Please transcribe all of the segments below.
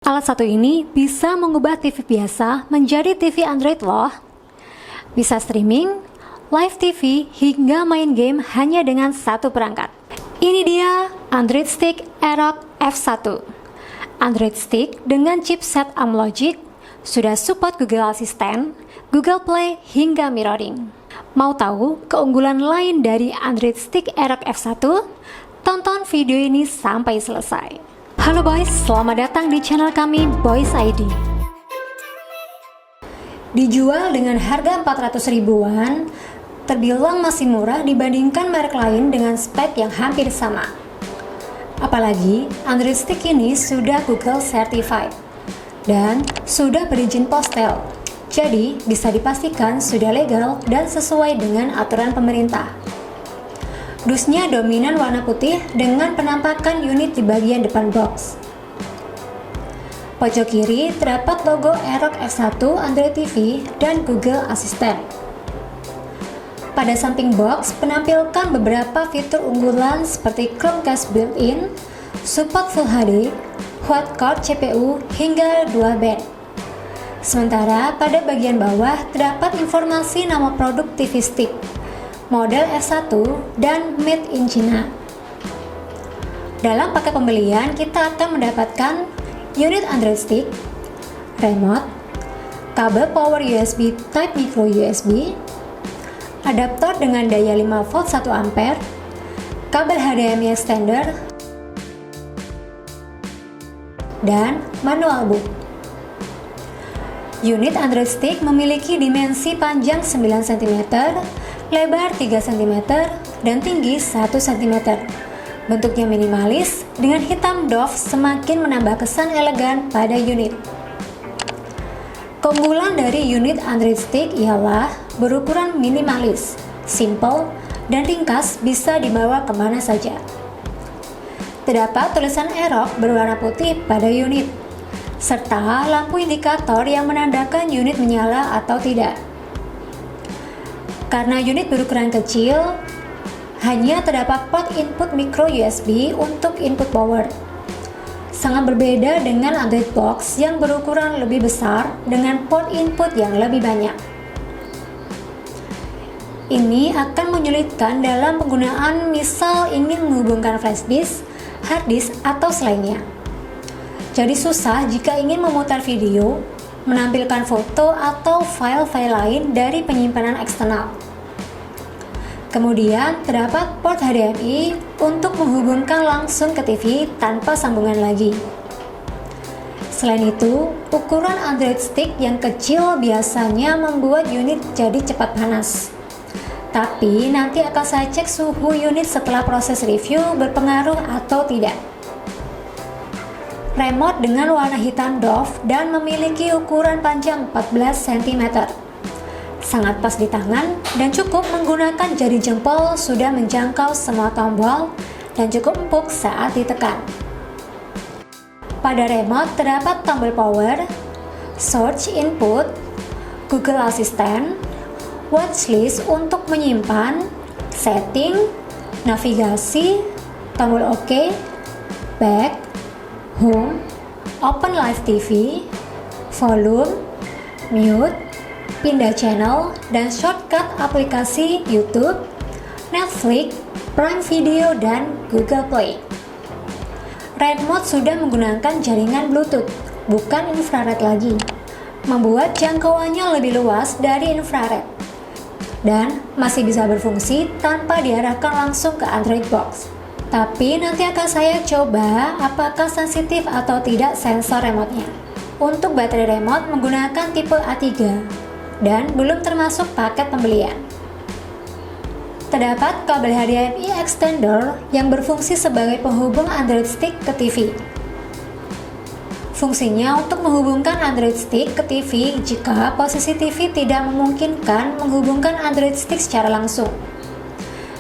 Alat satu ini bisa mengubah TV biasa menjadi TV Android loh. Bisa streaming, live TV, hingga main game hanya dengan satu perangkat. Ini dia Android Stick Aerox F1. Android Stick dengan chipset Amlogic, sudah support Google Assistant, Google Play, hingga mirroring. Mau tahu keunggulan lain dari Android Stick Aerox F1? Tonton video ini sampai selesai. Halo boys, selamat datang di channel kami Boys ID. Dijual dengan harga 400 ribuan, terbilang masih murah dibandingkan merek lain dengan spek yang hampir sama. Apalagi Android Stick ini sudah Google Certified dan sudah berizin postel, jadi bisa dipastikan sudah legal dan sesuai dengan aturan pemerintah. Dusnya dominan warna putih dengan penampakan unit di bagian depan box. Pojok kiri terdapat logo Aerox F1 Android TV dan Google Assistant. Pada samping box penampilkan beberapa fitur unggulan seperti Chromecast built-in, support Full HD, quad-core CPU, hingga dual band. Sementara pada bagian bawah terdapat informasi nama produk TV Stick, model F1, dan made in China. Dalam paket pembelian, kita akan mendapatkan unit Android Stick, remote, kabel power USB Type micro USB, adaptor dengan daya 5V 1A, kabel HDMI extender, dan manual book. Unit Android Stick memiliki dimensi panjang 9 cm, lebar 3 cm, dan tinggi 1 cm. Bentuknya minimalis, dengan hitam doff semakin menambah kesan elegan pada unit. Keunggulan dari unit Android Stick ialah berukuran minimalis, simple, dan ringkas, bisa dibawa kemana saja. Terdapat tulisan Aerox berwarna putih pada unit, serta lampu indikator yang menandakan unit menyala atau tidak. Karena unit berukuran kecil, hanya terdapat port input micro USB untuk input power. Sangat berbeda dengan Android Box yang berukuran lebih besar dengan port input yang lebih banyak. Ini akan menyulitkan dalam penggunaan, misal ingin menghubungkan flash disk, hard disk, atau selainnya. Jadi susah jika ingin memutar video, menampilkan foto atau file-file lain dari penyimpanan eksternal. Kemudian terdapat port HDMI untuk menghubungkan langsung ke TV tanpa sambungan lagi. Selain itu, ukuran Android Stick yang kecil biasanya membuat unit jadi cepat panas. Tapi nanti akan saya cek suhu unit setelah proses review berpengaruh atau tidak. Remote dengan warna hitam doff dan memiliki ukuran panjang 14 cm. Sangat pas di tangan dan cukup menggunakan jari jempol, sudah menjangkau semua tombol dan cukup empuk saat ditekan. Pada remote terdapat tombol power, search input, Google Assistant, watchlist untuk menyimpan, setting, navigasi, tombol OK, back, home, open live TV, volume, mute, pindah channel, dan shortcut aplikasi YouTube, Netflix, Prime Video, dan Google Play. Remote sudah menggunakan jaringan Bluetooth, bukan infrared lagi, membuat jangkauannya lebih luas dari infrared, dan masih bisa berfungsi tanpa diarahkan langsung ke Android Box. Tapi nanti akan saya coba apakah sensitif atau tidak sensor remote-nya. Untuk baterai remote menggunakan tipe A3 dan belum termasuk paket pembelian. Terdapat kabel HDMI extender yang berfungsi sebagai penghubung Android Stick ke TV. Fungsinya untuk menghubungkan Android Stick ke TV jika posisi TV tidak memungkinkan menghubungkan Android Stick secara langsung.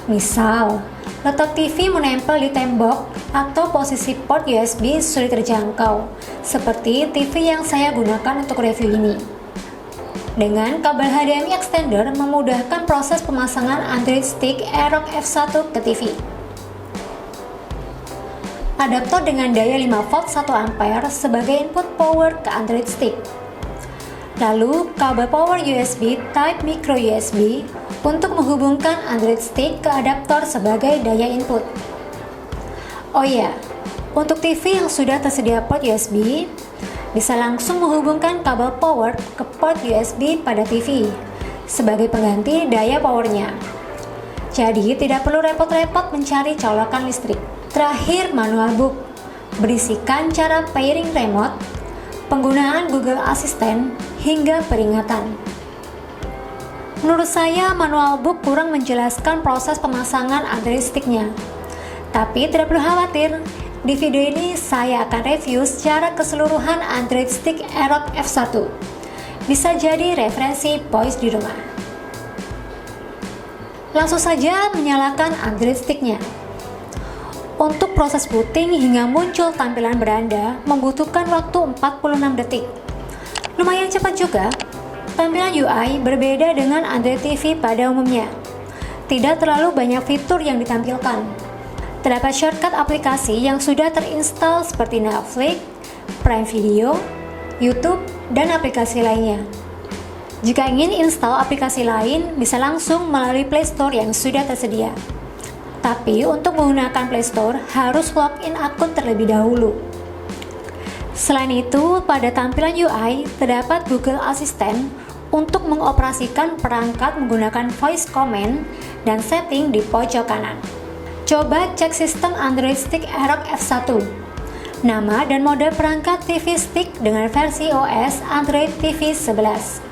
Misal, letak TV menempel di tembok atau posisi port USB sulit terjangkau, seperti TV yang saya gunakan untuk review ini. Dengan kabel HDMI extender memudahkan proses pemasangan Android Stick Aerox F1 ke TV. adaptor dengan daya 5 volt 1 ampere sebagai input power ke Android Stick. Lalu, kabel power USB Type micro USB untuk menghubungkan Android Stick ke adaptor sebagai daya input. Oh ya, untuk TV yang sudah tersedia port USB, bisa langsung menghubungkan kabel power ke port USB pada TV sebagai pengganti daya powernya. Jadi, tidak perlu repot-repot mencari colokan listrik. Terakhir, manual book berisikan cara pairing remote, penggunaan Google Assistant, hingga peringatan. Menurut saya, manual book kurang menjelaskan proses pemasangan Android Stick-nya. Tapi tidak perlu khawatir, di video ini saya akan review secara keseluruhan Android Stick Aerox F1. Bisa jadi referensi boys di rumah. Langsung saja menyalakan Android Stick-nya. Untuk proses booting hingga muncul tampilan beranda membutuhkan waktu 46 detik. Lumayan cepat juga. Tampilan UI berbeda dengan Android TV pada umumnya. Tidak terlalu banyak fitur yang ditampilkan. Terdapat shortcut aplikasi yang sudah terinstall seperti Netflix, Prime Video, YouTube, dan aplikasi lainnya. Jika ingin install aplikasi lain, bisa langsung melalui Play Store yang sudah tersedia. Tapi untuk menggunakan Play Store, harus login akun terlebih dahulu. Selain itu, pada tampilan UI, terdapat Google Assistant untuk mengoperasikan perangkat menggunakan voice command dan setting di pojok kanan. Coba cek sistem Android Stick Aerox F1. Nama dan mode perangkat TV Stick dengan versi OS Android TV 11.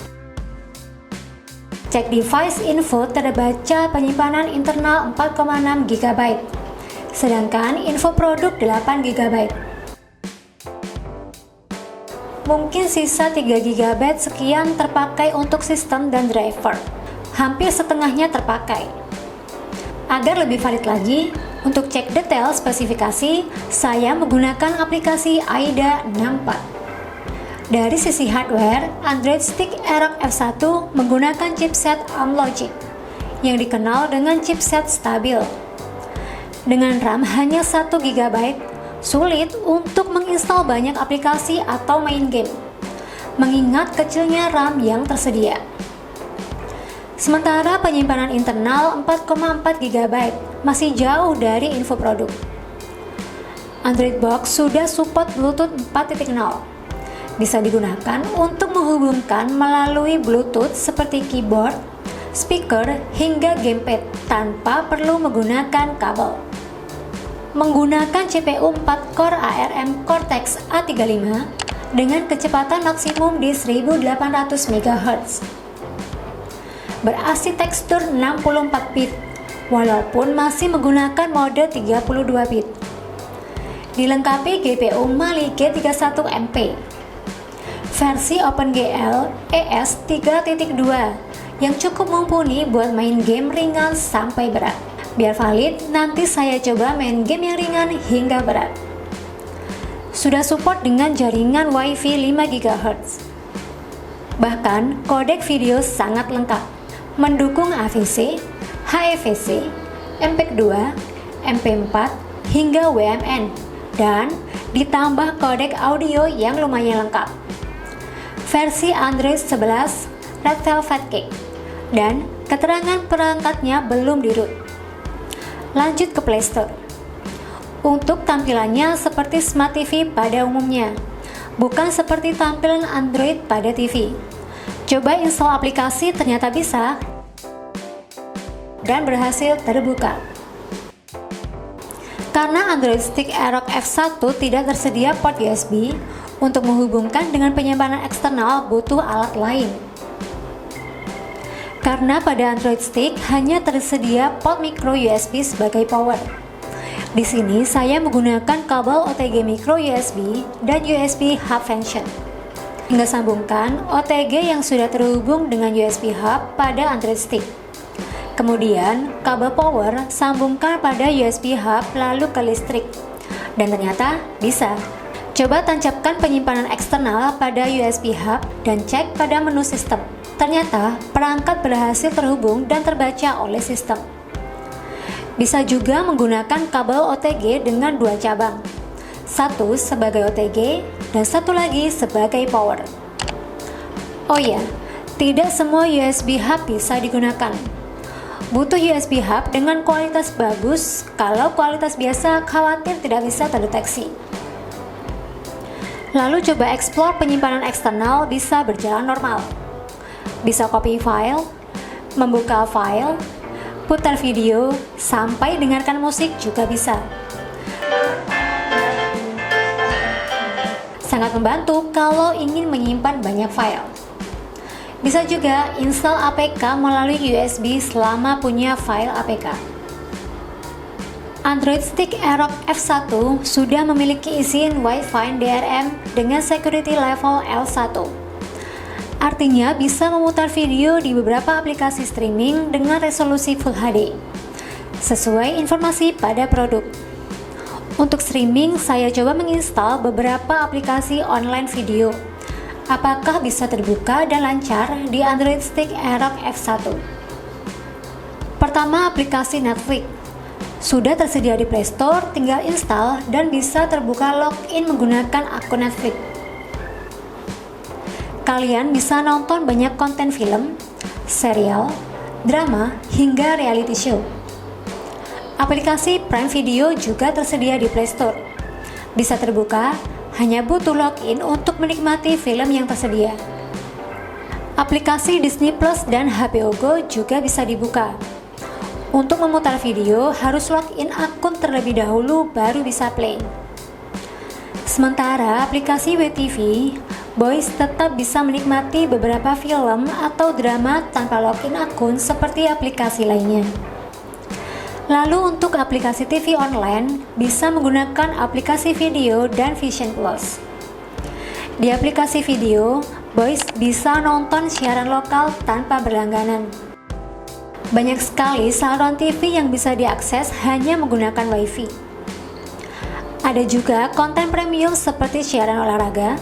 Cek device info terbaca penyimpanan internal 4,6 GB, sedangkan info produk 8 GB. Mungkin sisa 3 GB sekian terpakai untuk sistem dan driver. Hampir setengahnya terpakai. Agar lebih valid lagi, untuk cek detail spesifikasi, saya menggunakan aplikasi AIDA 64. Dari sisi hardware, Android Stick Aerox F1 menggunakan chipset Amlogic yang dikenal dengan chipset stabil. Dengan RAM hanya 1 GB, sulit untuk menginstal banyak aplikasi atau main game, mengingat kecilnya RAM yang tersedia. Sementara penyimpanan internal 4,4 GB masih jauh dari info produk. Android Box sudah support Bluetooth 4.0. Bisa digunakan untuk menghubungkan melalui Bluetooth seperti keyboard, speaker, hingga gamepad tanpa perlu menggunakan kabel. Menggunakan CPU 4 core ARM Cortex A35 dengan kecepatan maksimum di 1800 MHz. Berarsitektur 64 bit, walaupun masih menggunakan mode 32 bit. Dilengkapi GPU Mali G31MP. Versi OpenGL ES 3.2 yang cukup mumpuni buat main game ringan sampai berat. Biar valid, nanti saya coba main game yang ringan hingga berat. Sudah support dengan jaringan Wi-Fi 5 GHz. Bahkan, kodek video sangat lengkap. Mendukung AVC, HEVC, MP2, MP4, hingga WMN. Dan ditambah kodek audio yang lumayan lengkap. Versi Android 11 Red Velvet Cake, dan keterangan perangkatnya belum di-root. Lanjut ke Play Store. Untuk tampilannya seperti Smart TV pada umumnya, bukan seperti tampilan Android pada TV. Coba install aplikasi, ternyata bisa, dan berhasil terbuka. Karena Android Stick Aerox F1 tidak tersedia port USB, untuk menghubungkan dengan penyimpanan eksternal butuh alat lain. Karena pada Android Stick hanya tersedia port micro USB sebagai power. Di sini saya menggunakan kabel OTG micro USB dan USB hub function. Hingga sambungkan OTG yang sudah terhubung dengan USB hub pada Android Stick. Kemudian kabel power sambungkan pada USB hub lalu ke listrik. Dan ternyata bisa. Coba tancapkan penyimpanan eksternal pada USB hub dan cek pada menu sistem. Ternyata perangkat berhasil terhubung dan terbaca oleh sistem. Bisa juga menggunakan kabel OTG dengan 2 cabang. Satu sebagai OTG dan satu lagi sebagai power. Oh ya, tidak semua USB hub bisa digunakan. Butuh USB hub dengan kualitas bagus, kalau kualitas biasa khawatir tidak bisa terdeteksi. Lalu coba explore penyimpanan eksternal bisa berjalan normal. Bisa copy file, membuka file, putar video, sampai dengarkan musik juga bisa. Sangat membantu kalau ingin menyimpan banyak file. Bisa juga install APK melalui USB selama punya file APK. Android Stick Aerox F1 sudah memiliki izin Wi-Fi DRM dengan security level L1. Artinya bisa memutar video di beberapa aplikasi streaming dengan resolusi Full HD, sesuai informasi pada produk. Untuk streaming, saya coba menginstal beberapa aplikasi online video. Apakah bisa terbuka dan lancar di Android Stick Aerox F1? Pertama, aplikasi Netflix. Sudah tersedia di Play Store, tinggal install dan bisa terbuka login menggunakan akun Netflix. Kalian bisa nonton banyak konten film, serial, drama, hingga reality show. Aplikasi Prime Video juga tersedia di Play Store. Bisa terbuka, hanya butuh login untuk menikmati film yang tersedia. Aplikasi Disney Plus dan HBO Go juga bisa dibuka. Untuk memutar video, harus login akun terlebih dahulu baru bisa play. Sementara aplikasi WeTV, Boys tetap bisa menikmati beberapa film atau drama tanpa login akun seperti aplikasi lainnya. Lalu untuk aplikasi TV online, bisa menggunakan aplikasi video dan Vision Plus. Di aplikasi video, Boys bisa nonton siaran lokal tanpa berlangganan. Banyak sekali saluran TV yang bisa diakses hanya menggunakan WiFi. Ada juga konten premium seperti siaran olahraga,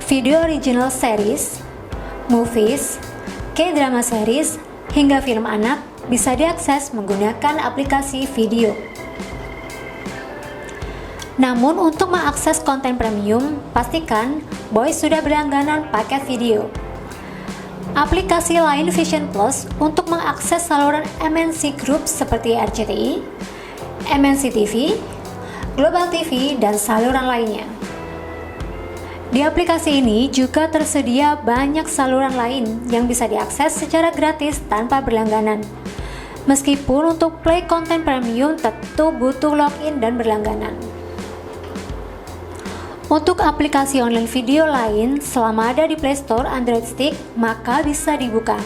video original series, movies, K-drama series, hingga film anak bisa diakses menggunakan aplikasi video. Namun untuk mengakses konten premium, pastikan Boys sudah berlangganan paket video. Aplikasi lain Vision Plus untuk mengakses saluran MNC Group seperti RCTI, MNC TV, Global TV, dan saluran lainnya. Di aplikasi ini juga tersedia banyak saluran lain yang bisa diakses secara gratis tanpa berlangganan. Meskipun untuk play konten premium tentu butuh login dan berlangganan. Untuk aplikasi online video lain, selama ada di Play Store Android Stick, maka bisa dibuka.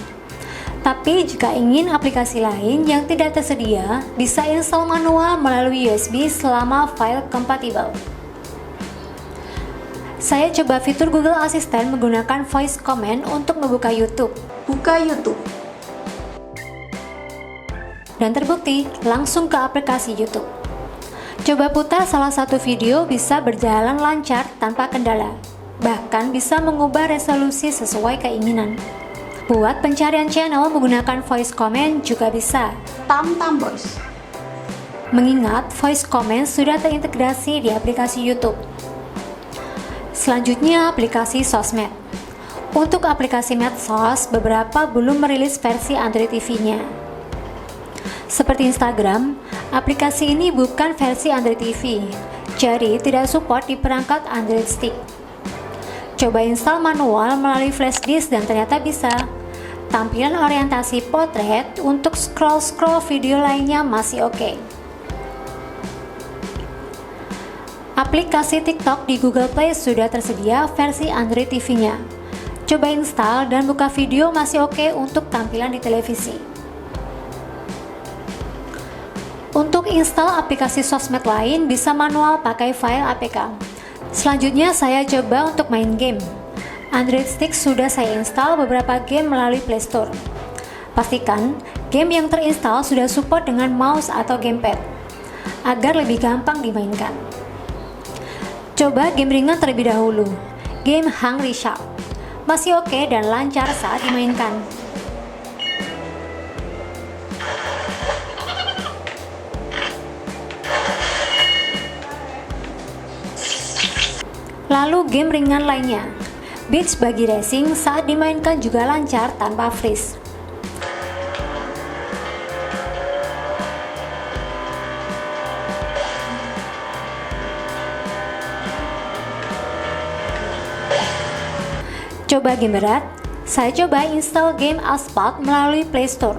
Tapi jika ingin aplikasi lain yang tidak tersedia, bisa install manual melalui USB selama file kompatibel. Saya coba fitur Google Assistant menggunakan voice command untuk membuka YouTube. Buka YouTube. Dan terbukti langsung ke aplikasi YouTube. Coba putar salah satu video bisa berjalan lancar tanpa kendala. Bahkan bisa mengubah resolusi sesuai keinginan. Buat pencarian channel menggunakan voice command juga bisa. Tam Boys. Mengingat voice command sudah terintegrasi di aplikasi YouTube. Selanjutnya aplikasi sosmed. Untuk aplikasi medsos, beberapa belum merilis versi Android TV-nya. Seperti Instagram, aplikasi ini bukan versi Android TV, jadi tidak support di perangkat Android Stick. Coba install manual melalui flash disk dan ternyata bisa. Tampilan orientasi potret untuk scroll video lainnya masih oke. Aplikasi TikTok di Google Play sudah tersedia versi Android TV-nya. Coba install dan buka video masih oke untuk tampilan di televisi. Untuk install aplikasi sosmed lain bisa manual pakai file APK. Selanjutnya saya coba untuk main game. Android Stick sudah saya install beberapa game melalui Play Store. Pastikan game yang terinstall sudah support dengan mouse atau gamepad agar lebih gampang dimainkan. Coba game ringan terlebih dahulu. Game Hungry Shark masih oke dan lancar saat dimainkan. Lalu game ringan lainnya, Beach Buggy Racing saat dimainkan juga lancar tanpa freeze. Coba game berat, saya coba install game Asphalt melalui Play Store.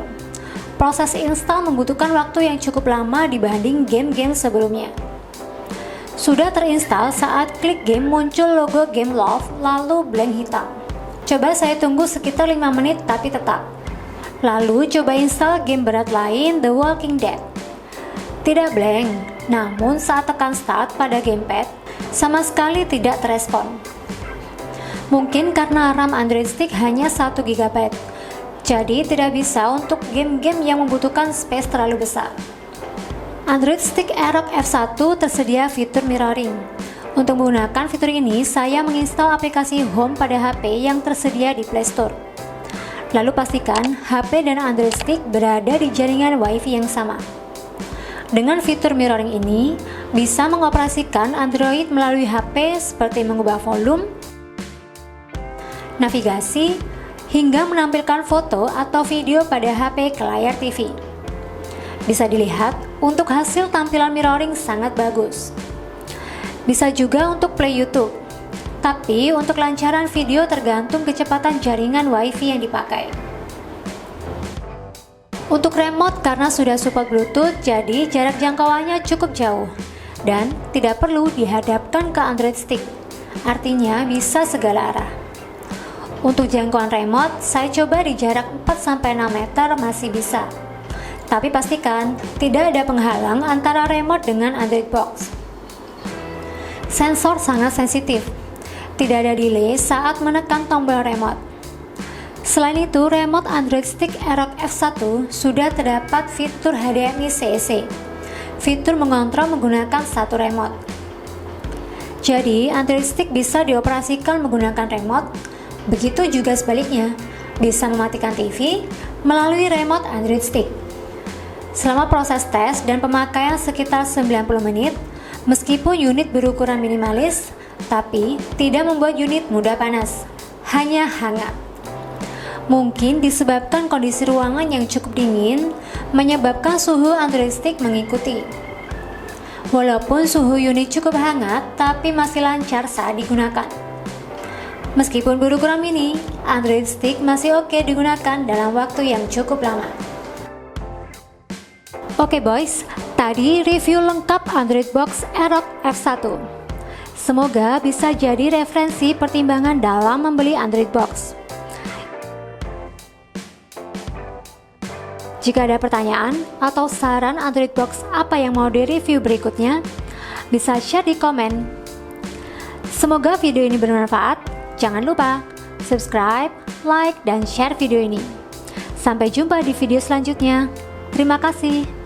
Proses install membutuhkan waktu yang cukup lama dibanding game-game sebelumnya. Sudah terinstall saat klik game muncul logo Game Loft lalu blank hitam. Coba saya tunggu sekitar 5 menit tapi tetap. Lalu coba install game berat lain The Walking Dead. Tidak blank, namun saat tekan start pada gamepad sama sekali tidak terespon. Mungkin karena RAM Android Stick hanya 1 GB, jadi tidak bisa untuk game-game yang membutuhkan space terlalu besar. Android Stick Aerox F1 tersedia fitur mirroring. Untuk menggunakan fitur ini, saya menginstal aplikasi Home pada HP yang tersedia di Play Store. Lalu pastikan HP dan Android Stick berada di jaringan Wi-Fi yang sama. Dengan fitur mirroring ini, bisa mengoperasikan Android melalui HP seperti mengubah volume, navigasi, hingga menampilkan foto atau video pada HP ke layar TV. Bisa dilihat, untuk hasil tampilan mirroring sangat bagus. Bisa juga untuk play YouTube, tapi untuk lancaran video tergantung kecepatan jaringan Wi-Fi yang dipakai. Untuk remote karena sudah support Bluetooth, jadi jarak jangkauannya cukup jauh dan tidak perlu dihadapkan ke Android Stick. Artinya bisa segala arah. Untuk jangkauan remote, saya coba di jarak 4-6 meter masih bisa. Tapi pastikan tidak ada penghalang antara remote dengan Android Box. Sensor sangat sensitif. Tidak ada delay saat menekan tombol remote. Selain itu, remote Android Stick Aerox F1 sudah terdapat fitur HDMI CEC. Fitur mengontrol menggunakan satu remote. Jadi, Android Stick bisa dioperasikan menggunakan remote. Begitu juga sebaliknya, bisa mematikan TV melalui remote Android Stick. Selama proses tes dan pemakaian sekitar 90 menit, meskipun unit berukuran minimalis, tapi tidak membuat unit mudah panas, hanya hangat. Mungkin disebabkan kondisi ruangan yang cukup dingin, menyebabkan suhu Android Stick mengikuti. Walaupun suhu unit cukup hangat, tapi masih lancar saat digunakan. Meskipun berukuran mini, Android Stick masih oke digunakan dalam waktu yang cukup lama. Oke boys, tadi review lengkap Android Box Aerox F1. Semoga bisa jadi referensi pertimbangan dalam membeli Android Box. Jika ada pertanyaan atau saran Android Box apa yang mau di-review berikutnya, bisa share di komen. Semoga video ini bermanfaat. Jangan lupa subscribe, like, dan share video ini. Sampai jumpa di video selanjutnya. Terima kasih.